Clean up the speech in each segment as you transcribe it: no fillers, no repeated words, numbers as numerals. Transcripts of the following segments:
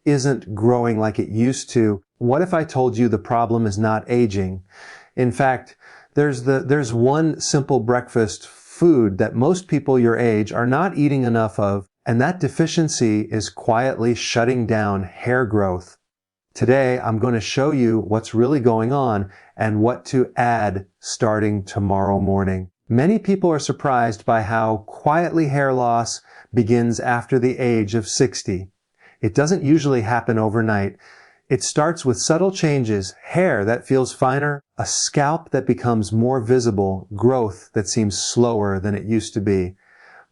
isn't growing like it used to. What if I told you the problem is not aging? In fact, there's one simple breakfast food that most people your age are not eating enough of, and that deficiency is quietly shutting down hair growth. Today, I'm going to show you what's really going on and what to add starting tomorrow morning. Many people are surprised by how quietly hair loss begins after the age of 60. It doesn't usually happen overnight. It starts with subtle changes, hair that feels finer, a scalp that becomes more visible, growth that seems slower than it used to be.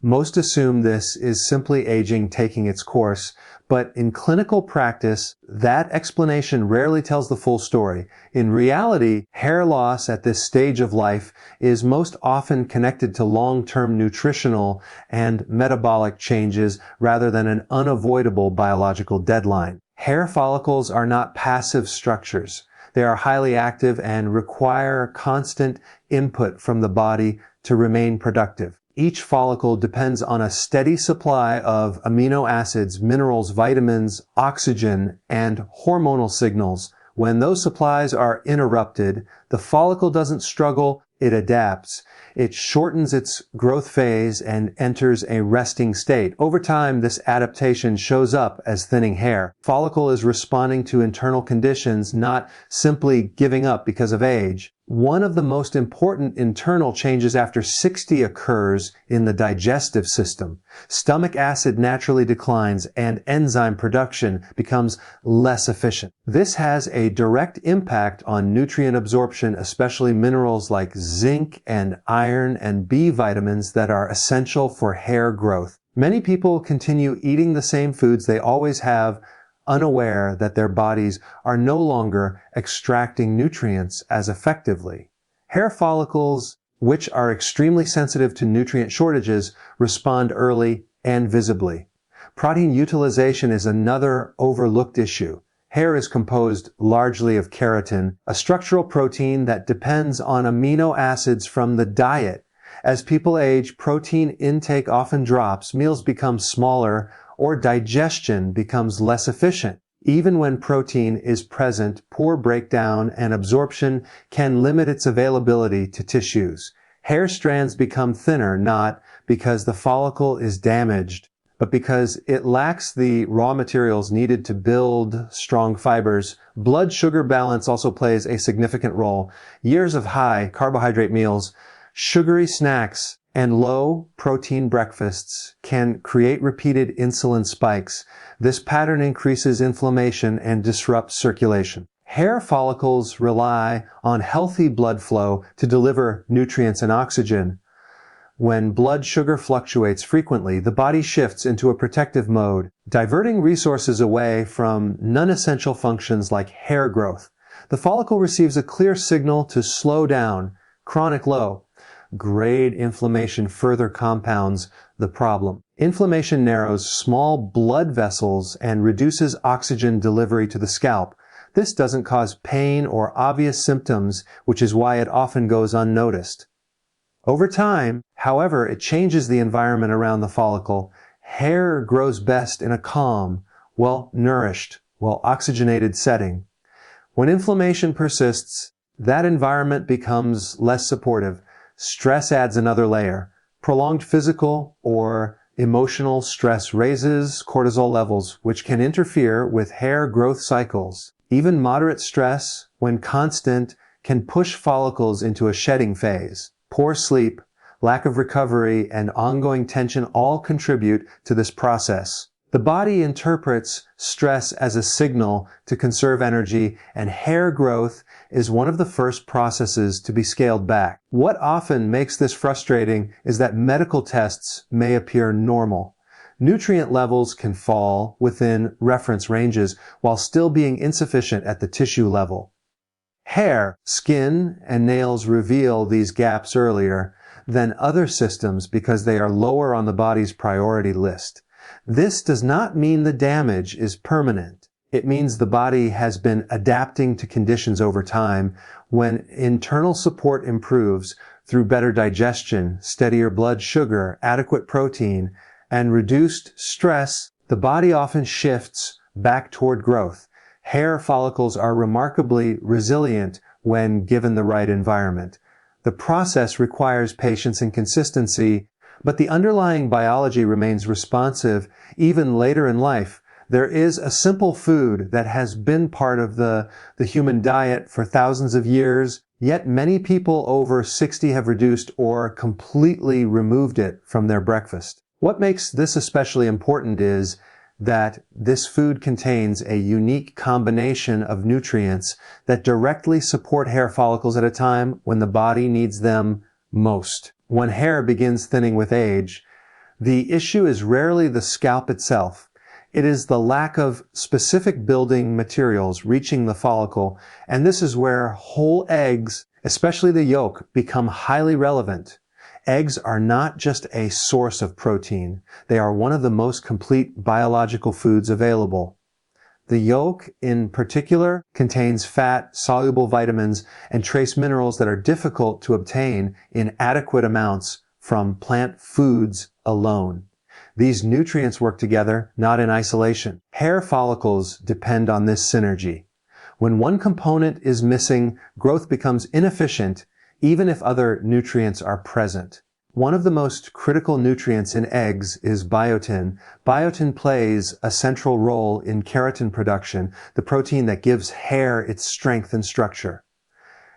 Most assume this is simply aging taking its course, but in clinical practice, that explanation rarely tells the full story. In reality, hair loss at this stage of life is most often connected to long-term nutritional and metabolic changes rather than an unavoidable biological deadline. Hair follicles are not passive structures. They are highly active and require constant input from the body to remain productive. Each follicle depends on a steady supply of amino acids, minerals, vitamins, oxygen, and hormonal signals. When those supplies are interrupted, the follicle doesn't struggle, it adapts. It shortens its growth phase and enters a resting state. Over time, this adaptation shows up as thinning hair. Follicle is responding to internal conditions, not simply giving up because of age. One of the most important internal changes after 60 occurs in the digestive system. Stomach acid naturally declines and enzyme production becomes less efficient. This has a direct impact on nutrient absorption, especially minerals like zinc and iron and B vitamins that are essential for hair growth. Many people continue eating the same foods they always have, unaware that their bodies are no longer extracting nutrients as effectively. Hair follicles, which are extremely sensitive to nutrient shortages, respond early and visibly. Protein utilization is another overlooked issue. Hair is composed largely of keratin, a structural protein that depends on amino acids from the diet. As people age, protein intake often drops, meals become smaller, or digestion becomes less efficient. Even when protein is present, poor breakdown and absorption can limit its availability to tissues. Hair strands become thinner not because the follicle is damaged, but because it lacks the raw materials needed to build strong fibers. Blood sugar balance also plays a significant role. Years of high carbohydrate meals, sugary snacks, and low protein breakfasts can create repeated insulin spikes. This pattern increases inflammation and disrupts circulation. Hair follicles rely on healthy blood flow to deliver nutrients and oxygen. When blood sugar fluctuates frequently, the body shifts into a protective mode, diverting resources away from non-essential functions like hair growth. The follicle receives a clear signal to slow down, chronic low. Grade inflammation further compounds the problem. Inflammation narrows small blood vessels and reduces oxygen delivery to the scalp. This doesn't cause pain or obvious symptoms, which is why it often goes unnoticed. Over time, however, it changes the environment around the follicle. Hair grows best in a calm, well-nourished, well-oxygenated setting. When inflammation persists, that environment becomes less supportive. Stress adds another layer. Prolonged physical or emotional stress raises cortisol levels, which can interfere with hair growth cycles. Even moderate stress, when constant, can push follicles into a shedding phase. Poor sleep, lack of recovery, and ongoing tension all contribute to this process. The body interprets stress as a signal to conserve energy, and hair growth is one of the first processes to be scaled back. What often makes this frustrating is that medical tests may appear normal. Nutrient levels can fall within reference ranges while still being insufficient at the tissue level. Hair, skin, and nails reveal these gaps earlier than other systems because they are lower on the body's priority list. This does not mean the damage is permanent. It means the body has been adapting to conditions over time. When internal support improves through better digestion, steadier blood sugar, adequate protein, and reduced stress, the body often shifts back toward growth. Hair follicles are remarkably resilient when given the right environment. The process requires patience and consistency, but the underlying biology remains responsive even later in life. There is a simple food that has been part of the human diet for thousands of years, yet many people over 60 have reduced or completely removed it from their breakfast. What makes this especially important is that this food contains a unique combination of nutrients that directly support hair follicles at a time when the body needs them most. When hair begins thinning with age, the issue is rarely the scalp itself. It is the lack of specific building materials reaching the follicle, and this is where whole eggs, especially the yolk, become highly relevant. Eggs are not just a source of protein. They are one of the most complete biological foods available. The yolk, in particular, contains fat, soluble vitamins, and trace minerals that are difficult to obtain in adequate amounts from plant foods alone. These nutrients work together, not in isolation. Hair follicles depend on this synergy. When one component is missing, growth becomes inefficient, even if other nutrients are present. One of the most critical nutrients in eggs is biotin. Biotin plays a central role in keratin production, the protein that gives hair its strength and structure.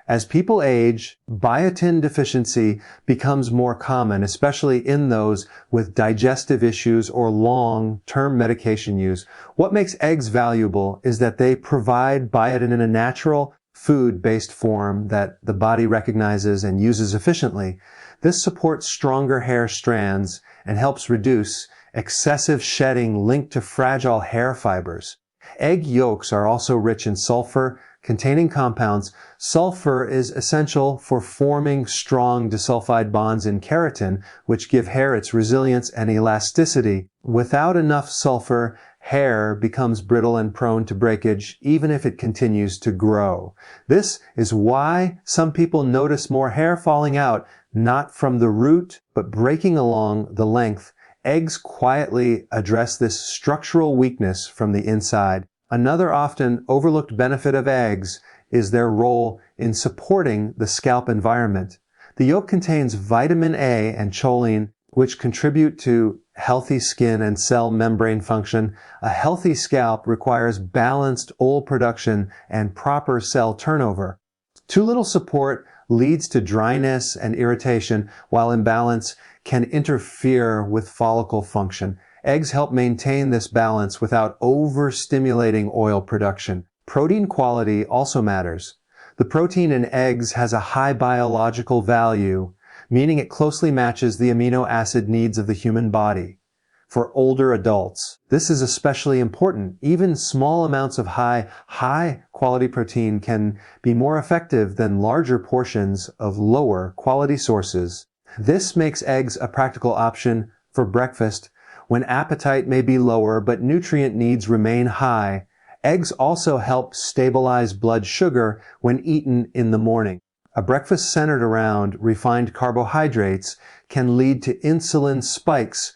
As people age, biotin deficiency becomes more common, especially in those with digestive issues or long-term medication use. What makes eggs valuable is that they provide biotin in a natural, food-based form that the body recognizes and uses efficiently. This supports stronger hair strands and helps reduce excessive shedding linked to fragile hair fibers. Egg yolks are also rich in sulfur containing compounds. Sulfur is essential for forming strong disulfide bonds in keratin, which give hair its resilience and elasticity. Without enough sulfur, hair becomes brittle and prone to breakage, even if it continues to grow. This is why some people notice more hair falling out, not from the root, but breaking along the length. Eggs quietly address this structural weakness from the inside. Another often overlooked benefit of eggs is their role in supporting the scalp environment. The yolk contains vitamin A and choline, which contribute to healthy skin and cell membrane function. A healthy scalp requires balanced oil production and proper cell turnover. Too little support leads to dryness and irritation, while imbalance can interfere with follicle function. Eggs help maintain this balance without overstimulating oil production. Protein quality also matters. The protein in eggs has a high biological value, meaning it closely matches the amino acid needs of the human body. For older adults, this is especially important. Even small amounts of high quality protein can be more effective than larger portions of lower quality sources. This makes eggs a practical option for breakfast when appetite may be lower but nutrient needs remain high. Eggs also help stabilize blood sugar when eaten in the morning. A breakfast centered around refined carbohydrates can lead to insulin spikes,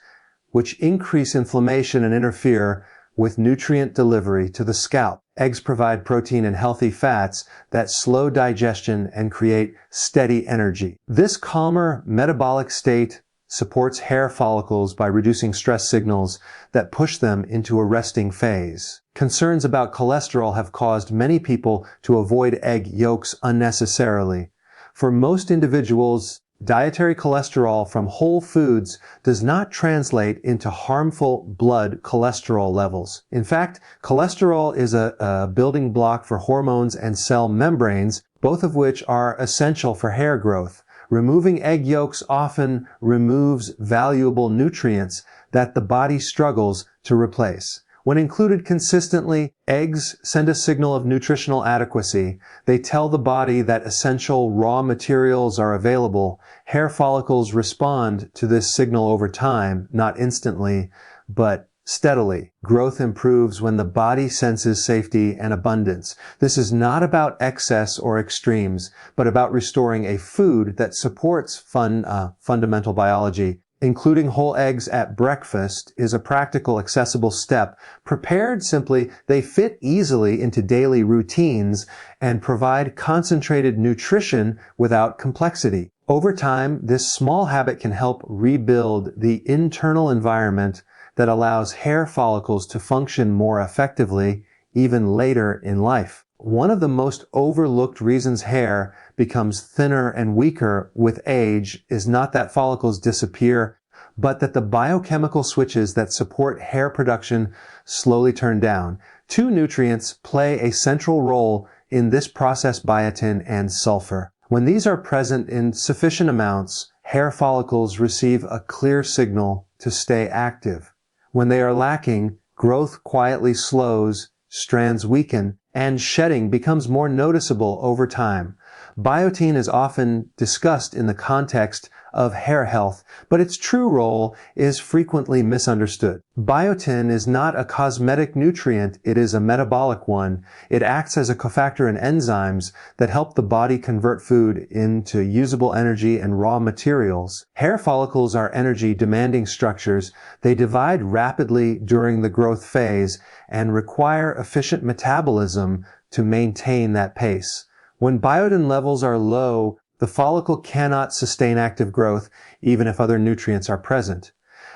which increase inflammation and interfere with nutrient delivery to the scalp. Eggs provide protein and healthy fats that slow digestion and create steady energy. This calmer metabolic state supports hair follicles by reducing stress signals that push them into a resting phase. Concerns about cholesterol have caused many people to avoid egg yolks unnecessarily. For most individuals, dietary cholesterol from whole foods does not translate into harmful blood cholesterol levels. In fact, cholesterol is a building block for hormones and cell membranes, both of which are essential for hair growth. Removing egg yolks often removes valuable nutrients that the body struggles to replace. When included consistently, eggs send a signal of nutritional adequacy. They tell the body that essential raw materials are available. Hair follicles respond to this signal over time, not instantly, but steadily. Growth improves when the body senses safety and abundance. This is not about excess or extremes, but about restoring a food that supports fundamental biology. including whole eggs at breakfast, is a practical, accessible step. Prepared simply, they fit easily into daily routines and provide concentrated nutrition without complexity. Over time, this small habit can help rebuild the internal environment that allows hair follicles to function more effectively even later in life. One of the most overlooked reasons hair becomes thinner and weaker with age is not that follicles disappear, but that the biochemical switches that support hair production slowly turn down. Two nutrients play a central role in this process: biotin and sulfur. When these are present in sufficient amounts, hair follicles receive a clear signal to stay active. When they are lacking, growth quietly slows, strands weaken, and shedding becomes more noticeable over time. Biotin is often discussed in the context of hair health, but its true role is frequently misunderstood. Biotin is not a cosmetic nutrient, it is a metabolic one. It acts as a cofactor in enzymes that help the body convert food into usable energy and raw materials. Hair follicles are energy-demanding structures. They divide rapidly during the growth phase and require efficient metabolism to maintain that pace. When biotin levels are low, the follicle cannot sustain active growth even if other nutrients are present.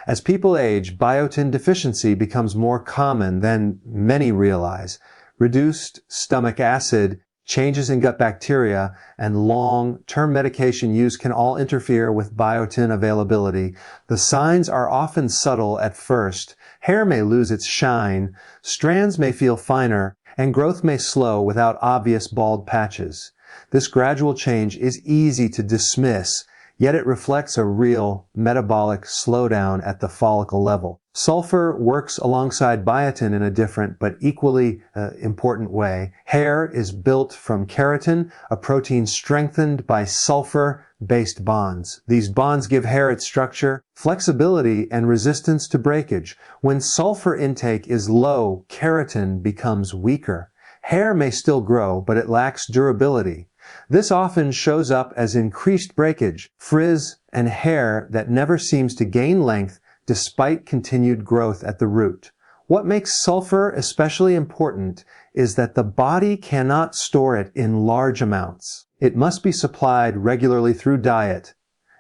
As people age, biotin deficiency becomes more common than many realize. Reduced stomach acid, changes in gut bacteria, and long-term medication use can all interfere with biotin availability. The signs are often subtle at first. Hair may lose its shine, strands may feel finer, and growth may slow without obvious bald patches. This gradual change is easy to dismiss, yet it reflects a real metabolic slowdown at the follicle level. Sulfur works alongside biotin in a different but equally important way. Hair is built from keratin, a protein strengthened by sulfur-based bonds. These bonds give hair its structure, flexibility, and resistance to breakage. When sulfur intake is low, keratin becomes weaker. Hair may still grow, but it lacks durability. This often shows up as increased breakage, frizz, and hair that never seems to gain length despite continued growth at the root. What makes sulfur especially important is that the body cannot store it in large amounts. It must be supplied regularly through diet.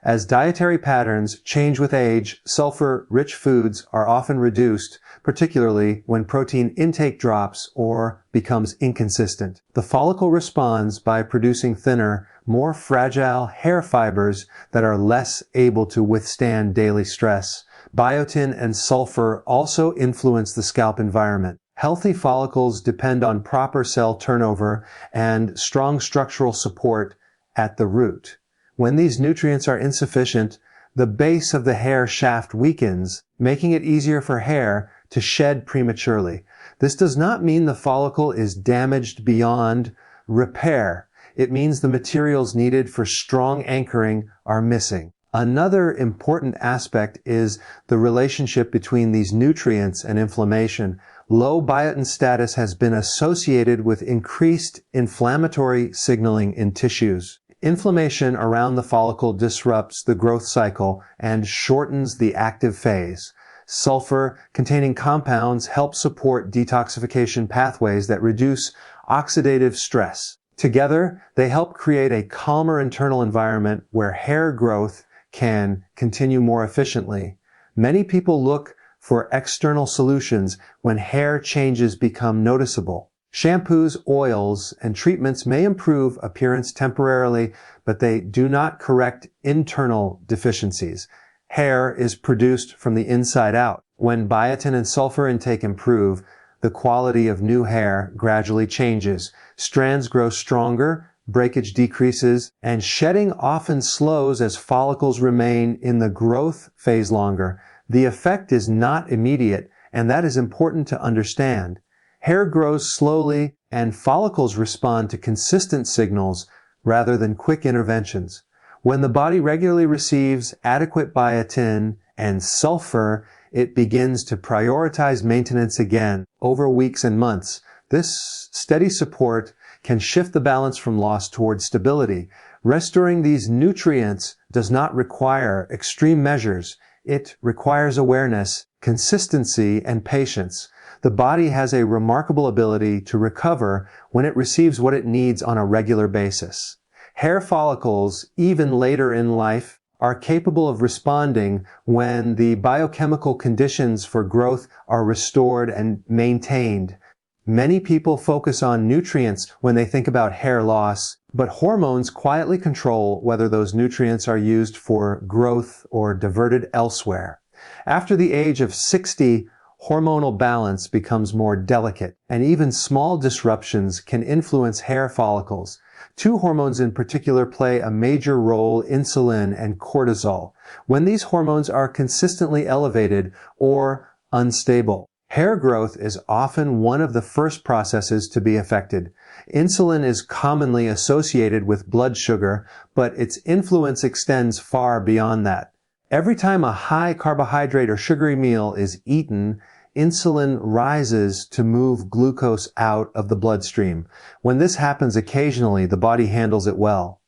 As dietary patterns change with age, sulfur-rich foods are often reduced, particularly when protein intake drops or becomes inconsistent. The follicle responds by producing thinner, more fragile hair fibers that are less able to withstand daily stress. Biotin and sulfur also influence the scalp environment. Healthy follicles depend on proper cell turnover and strong structural support at the root. When these nutrients are insufficient, the base of the hair shaft weakens, making it easier for hair to shed prematurely. This does not mean the follicle is damaged beyond repair. It means the materials needed for strong anchoring are missing. Another important aspect is the relationship between these nutrients and inflammation. Low biotin status has been associated with increased inflammatory signaling in tissues. Inflammation around the follicle disrupts the growth cycle and shortens the active phase. Sulfur-containing compounds help support detoxification pathways that reduce oxidative stress. Together, they help create a calmer internal environment where hair growth can continue more efficiently. Many people look for external solutions when hair changes become noticeable. Shampoos, oils, and treatments may improve appearance temporarily, but they do not correct internal deficiencies. Hair is produced from the inside out. When biotin and sulfur intake improve, the quality of new hair gradually changes. Strands grow stronger, breakage decreases, and shedding often slows as follicles remain in the growth phase longer. The effect is not immediate, and that is important to understand. Hair grows slowly, and follicles respond to consistent signals rather than quick interventions. When the body regularly receives adequate biotin and sulfur, it begins to prioritize maintenance again over weeks and months. This steady support can shift the balance from loss towards stability. Restoring these nutrients does not require extreme measures. It requires awareness, consistency, and patience. The body has a remarkable ability to recover when it receives what it needs on a regular basis. Hair follicles, even later in life, are capable of responding when the biochemical conditions for growth are restored and maintained. Many people focus on nutrients when they think about hair loss, but hormones quietly control whether those nutrients are used for growth or diverted elsewhere. After the age of 60, hormonal balance becomes more delicate, and even small disruptions can influence hair follicles. Two hormones in particular play a major role: insulin and cortisol. When these hormones are consistently elevated or unstable, hair growth is often one of the first processes to be affected. Insulin is commonly associated with blood sugar, but its influence extends far beyond that. Every time a high carbohydrate or sugary meal is eaten, insulin rises to move glucose out of the bloodstream. When this happens occasionally, the body handles it well.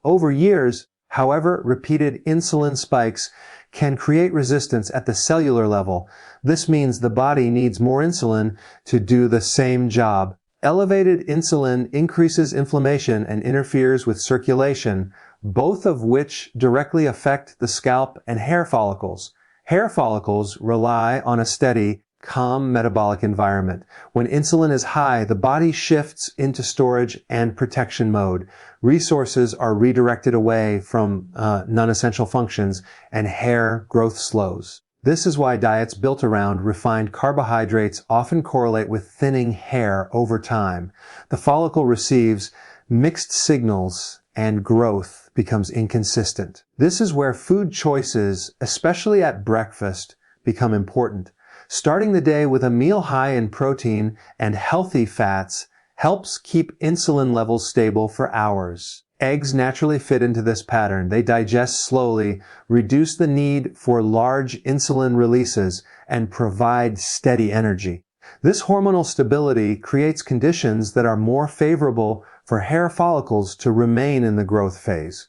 Over years, however, repeated insulin spikes can create resistance at the cellular level. This means the body needs more insulin to do the same job. Elevated insulin increases inflammation and interferes with circulation, both of which directly affect the scalp and hair follicles. Hair follicles rely on a steady, calm metabolic environment. When insulin is high, the body shifts into storage and protection mode. Resources are redirected away from non-essential functions, and hair growth slows. This is why diets built around refined carbohydrates often correlate with thinning hair over time. The follicle receives mixed signals and growth becomes inconsistent. This is where food choices, especially at breakfast, become important. Starting the day with a meal high in protein and healthy fats helps keep insulin levels stable for hours. Eggs naturally fit into this pattern. They digest slowly, reduce the need for large insulin releases, and provide steady energy. This hormonal stability creates conditions that are more favorable for hair follicles to remain in the growth phase.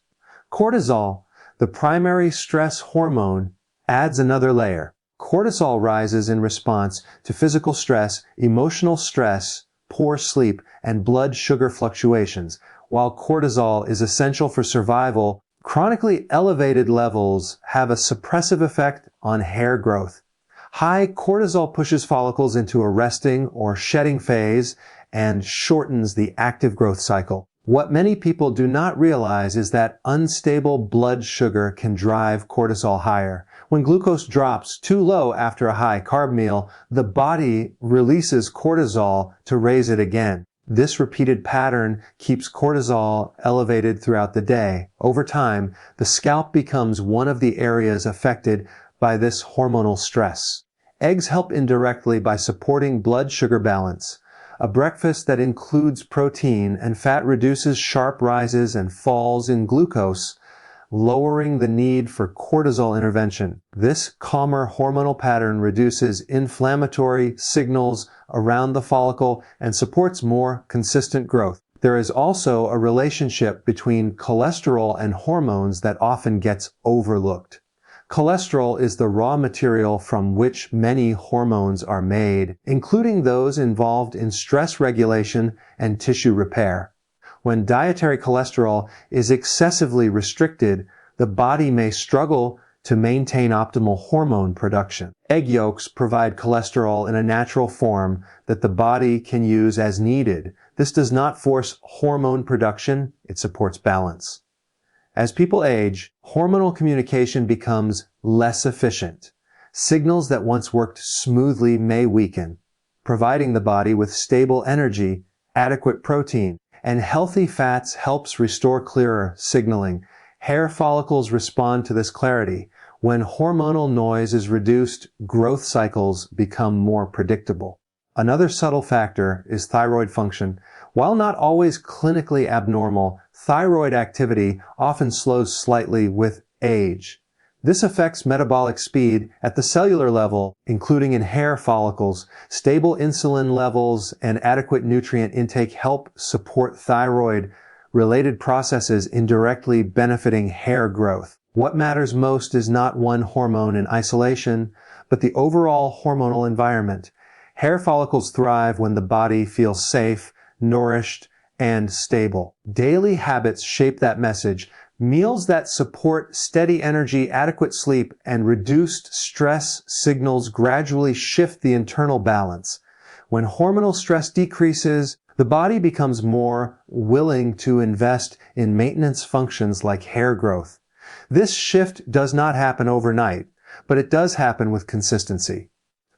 Cortisol, the primary stress hormone, adds another layer. Cortisol rises in response to physical stress, emotional stress, poor sleep, and blood sugar fluctuations. While cortisol is essential for survival, chronically elevated levels have a suppressive effect on hair growth. High cortisol pushes follicles into a resting or shedding phase and shortens the active growth cycle. What many people do not realize is that unstable blood sugar can drive cortisol higher. When glucose drops too low after a high carb meal, the body releases cortisol to raise it again. This repeated pattern keeps cortisol elevated throughout the day. Over time, the scalp becomes one of the areas affected by this hormonal stress. Eggs help indirectly by supporting blood sugar balance. A breakfast that includes protein and fat reduces sharp rises and falls in glucose, lowering the need for cortisol intervention. This calmer hormonal pattern reduces inflammatory signals around the follicle and supports more consistent growth. There is also a relationship between cholesterol and hormones that often gets overlooked. Cholesterol is the raw material from which many hormones are made, including those involved in stress regulation and tissue repair. When dietary cholesterol is excessively restricted, the body may struggle to maintain optimal hormone production. Egg yolks provide cholesterol in a natural form that the body can use as needed. This does not force hormone production, it supports balance. As people age, hormonal communication becomes less efficient. Signals that once worked smoothly may weaken, providing the body with stable energy, adequate protein, and healthy fats helps restore clearer signaling. Hair follicles respond to this clarity. When hormonal noise is reduced, growth cycles become more predictable. Another subtle factor is thyroid function. While not always clinically abnormal, thyroid activity often slows slightly with age. This affects metabolic speed at the cellular level, including in hair follicles. Stable insulin levels and adequate nutrient intake help support thyroid-related processes indirectly benefiting hair growth. What matters most is not one hormone in isolation, but the overall hormonal environment. Hair follicles thrive when the body feels safe, nourished, and stable. Daily habits shape that message. Meals that support steady energy, adequate sleep, and reduced stress signals gradually shift the internal balance. When hormonal stress decreases, the body becomes more willing to invest in maintenance functions like hair growth. This shift does not happen overnight, but it does happen with consistency.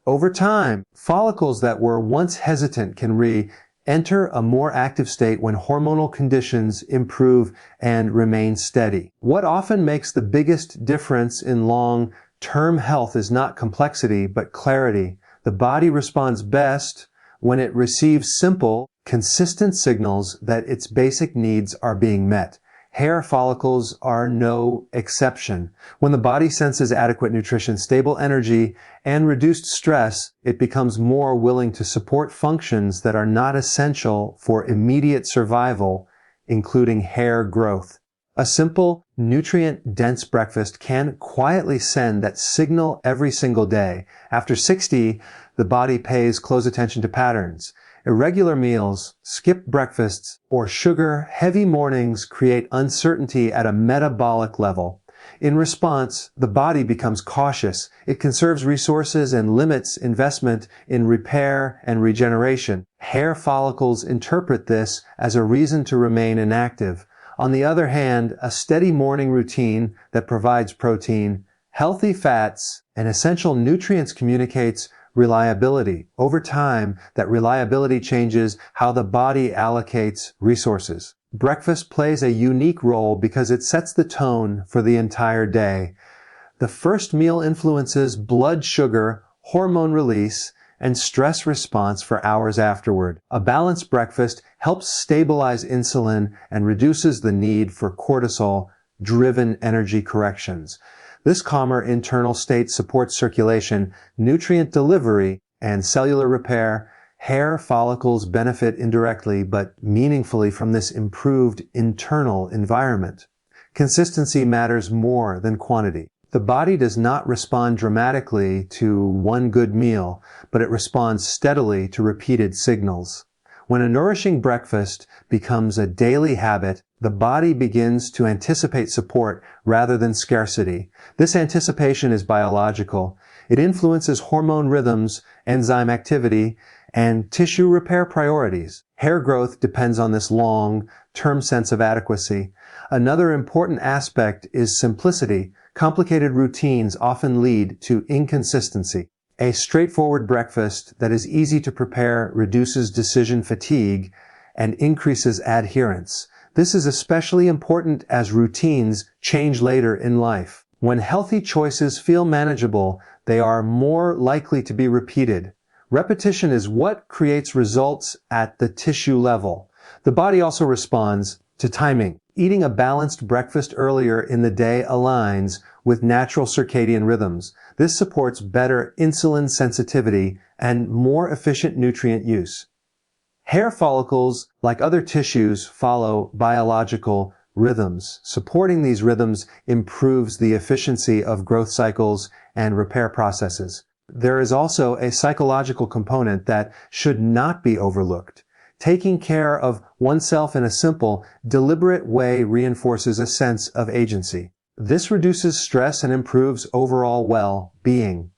Over time, follicles that were once hesitant can enter a more active state when hormonal conditions improve and remain steady. What often makes the biggest difference in long-term health is not complexity, but clarity. The body responds best when it receives simple, consistent signals that its basic needs are being met. Hair follicles are no exception. When the body senses adequate nutrition, stable energy, and reduced stress, it becomes more willing to support functions that are not essential for immediate survival, including hair growth. A simple, nutrient-dense breakfast can quietly send that signal every single day. After 60, the body pays close attention to patterns. Irregular meals, skipped breakfasts, or sugar-heavy mornings create uncertainty at a metabolic level. In response, the body becomes cautious. It conserves resources and limits investment in repair and regeneration. Hair follicles interpret this as a reason to remain inactive. On the other hand, a steady morning routine that provides protein, healthy fats, and essential nutrients communicates reliability. Over time, that reliability changes how the body allocates resources. Breakfast plays a unique role because it sets the tone for the entire day. The first meal influences blood sugar, hormone release, and stress response for hours afterward. A balanced breakfast helps stabilize insulin and reduces the need for cortisol-driven energy corrections. This calmer internal state supports circulation, nutrient delivery, and cellular repair. Hair follicles benefit indirectly but meaningfully from this improved internal environment. Consistency matters more than quantity. The body does not respond dramatically to one good meal, but it responds steadily to repeated signals. When a nourishing breakfast becomes a daily habit, the body begins to anticipate support rather than scarcity. This anticipation is biological. It influences hormone rhythms, enzyme activity, and tissue repair priorities. Hair growth depends on this long-term sense of adequacy. Another important aspect is simplicity. Complicated routines often lead to inconsistency. A straightforward breakfast that is easy to prepare reduces decision fatigue and increases adherence. This is especially important as routines change later in life. When healthy choices feel manageable, they are more likely to be repeated. Repetition is what creates results at the tissue level. The body also responds to timing. Eating a balanced breakfast earlier in the day aligns with natural circadian rhythms. This supports better insulin sensitivity and more efficient nutrient use. Hair follicles, like other tissues, follow biological rhythms. Supporting these rhythms improves the efficiency of growth cycles and repair processes. There is also a psychological component that should not be overlooked. Taking care of oneself in a simple, deliberate way reinforces a sense of agency. This reduces stress and improves overall well-being.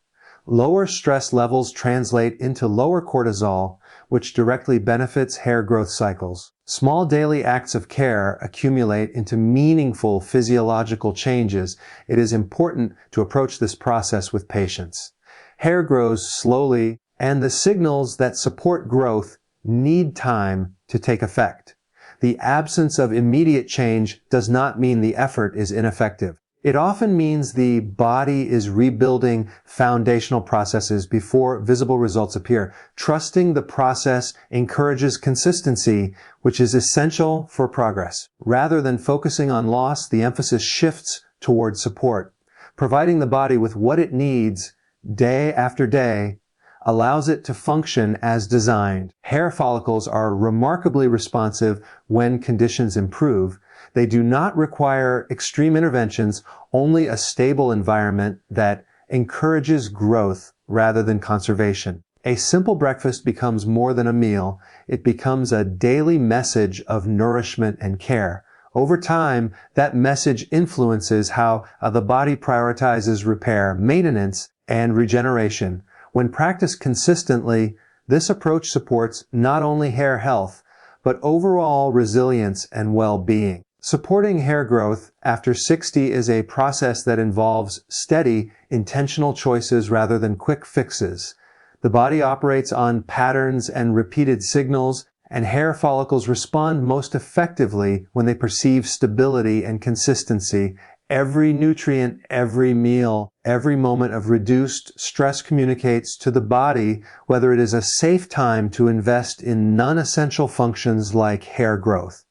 Lower stress levels translate into lower cortisol, which directly benefits hair growth cycles. Small daily acts of care accumulate into meaningful physiological changes. It is important to approach this process with patience. Hair grows slowly, and the signals that support growth need time to take effect. The absence of immediate change does not mean the effort is ineffective. It often means the body is rebuilding foundational processes before visible results appear. Trusting the process encourages consistency, which is essential for progress. Rather than focusing on loss, the emphasis shifts toward support. Providing the body with what it needs day after day allows it to function as designed. Hair follicles are remarkably responsive when conditions improve. They do not require extreme interventions, only a stable environment that encourages growth rather than conservation. A simple breakfast becomes more than a meal. It becomes a daily message of nourishment and care. Over time, that message influences how the body prioritizes repair, maintenance, and regeneration. When practiced consistently, this approach supports not only hair health, but overall resilience and well-being. Supporting hair growth after 60 is a process that involves steady, intentional choices rather than quick fixes. The body operates on patterns and repeated signals, and hair follicles respond most effectively when they perceive stability and consistency. Every nutrient, every meal, every moment of reduced stress communicates to the body whether it is a safe time to invest in non-essential functions like hair growth.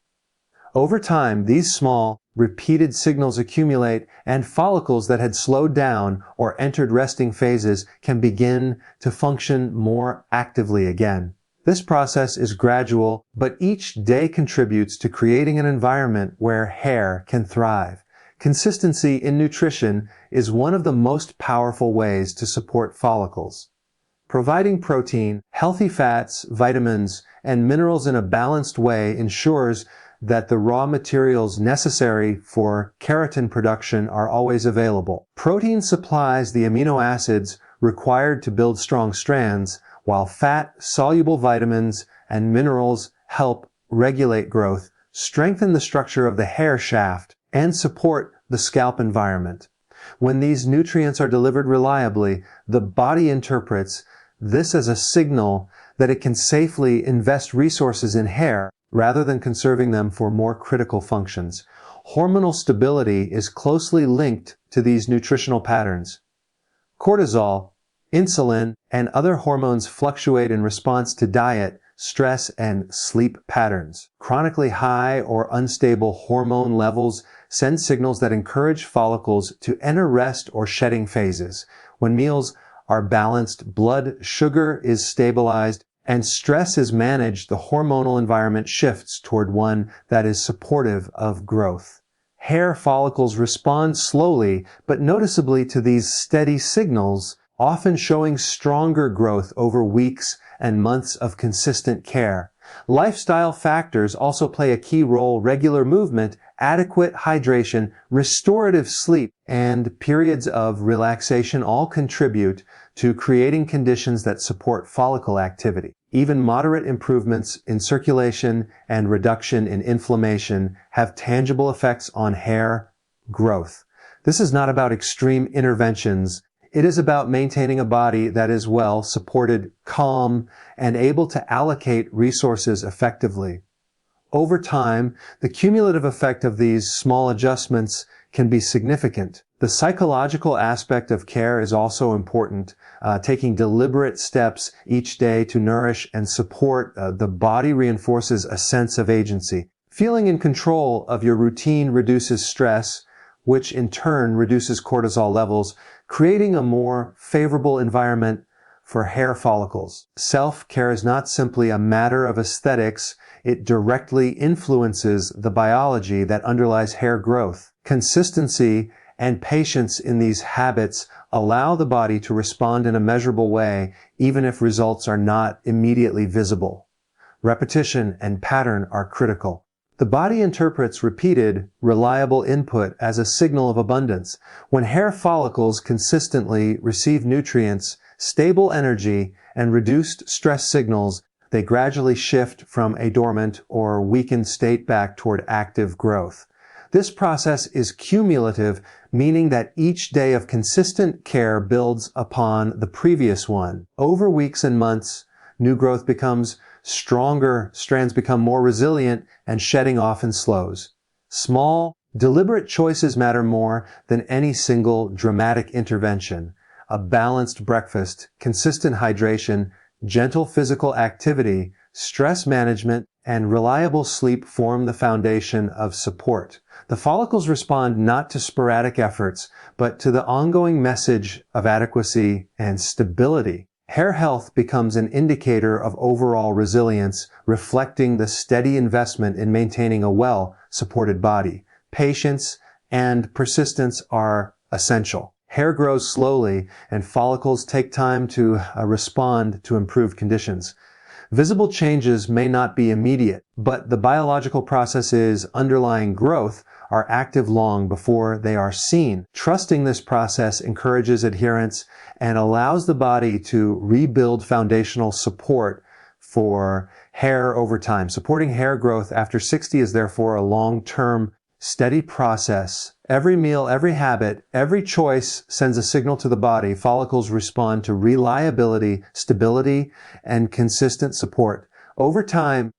Over time, these small, repeated signals accumulate, and follicles that had slowed down or entered resting phases can begin to function more actively again. This process is gradual, but each day contributes to creating an environment where hair can thrive. Consistency in nutrition is one of the most powerful ways to support follicles. Providing protein, healthy fats, vitamins, and minerals in a balanced way ensures that the raw materials necessary for keratin production are always available. Protein supplies the amino acids required to build strong strands, while fat-soluble vitamins and minerals help regulate growth, strengthen the structure of the hair shaft, and support the scalp environment. When these nutrients are delivered reliably, the body interprets this as a signal that it can safely invest resources in hair rather than conserving them for more critical functions. Hormonal stability is closely linked to these nutritional patterns. Cortisol, insulin, and other hormones fluctuate in response to diet, stress, and sleep patterns. Chronically high or unstable hormone levels send signals that encourage follicles to enter rest or shedding phases. When meals are balanced, blood sugar is stabilized, and stress is managed, the hormonal environment shifts toward one that is supportive of growth. Hair follicles respond slowly but noticeably to these steady signals, often showing stronger growth over weeks and months of consistent care. Lifestyle factors also play a key role. Regular movement, adequate hydration, restorative sleep, and periods of relaxation all contribute to creating conditions that support follicle activity. Even moderate improvements in circulation and reduction in inflammation have tangible effects on hair growth. This is not about extreme interventions. It is about maintaining a body that is well supported, calm, and able to allocate resources effectively. Over time, the cumulative effect of these small adjustments can be significant. The psychological aspect of care is also important. Taking deliberate steps each day to nourish and support the body reinforces a sense of agency. Feeling in control of your routine reduces stress, which in turn reduces cortisol levels, creating a more favorable environment for hair follicles. Self-care is not simply a matter of aesthetics. It directly influences the biology that underlies hair growth. Consistency and patience in these habits allow the body to respond in a measurable way, even if results are not immediately visible. Repetition and pattern are critical. The body interprets repeated, reliable input as a signal of abundance. When hair follicles consistently receive nutrients, stable energy, and reduced stress signals, they gradually shift from a dormant or weakened state back toward active growth. This process is cumulative, meaning that each day of consistent care builds upon the previous one. Over weeks and months, new growth becomes stronger, strands become more resilient, and shedding often slows. Small, deliberate choices matter more than any single dramatic intervention. A balanced breakfast, consistent hydration, gentle physical activity, stress management, and reliable sleep form the foundation of support. The follicles respond not to sporadic efforts, but to the ongoing message of adequacy and stability. Hair health becomes an indicator of overall resilience, reflecting the steady investment in maintaining a well-supported body. Patience and persistence are essential. Hair grows slowly, and follicles take time to respond to improved conditions. Visible changes may not be immediate, but the biological processes underlying growth are active long before they are seen. Trusting this process encourages adherence and allows the body to rebuild foundational support for hair over time. Supporting hair growth after 60 is therefore a long-term, steady process. Every meal, every habit, every choice sends a signal to the body. Follicles respond to reliability, stability, and consistent support. Over time,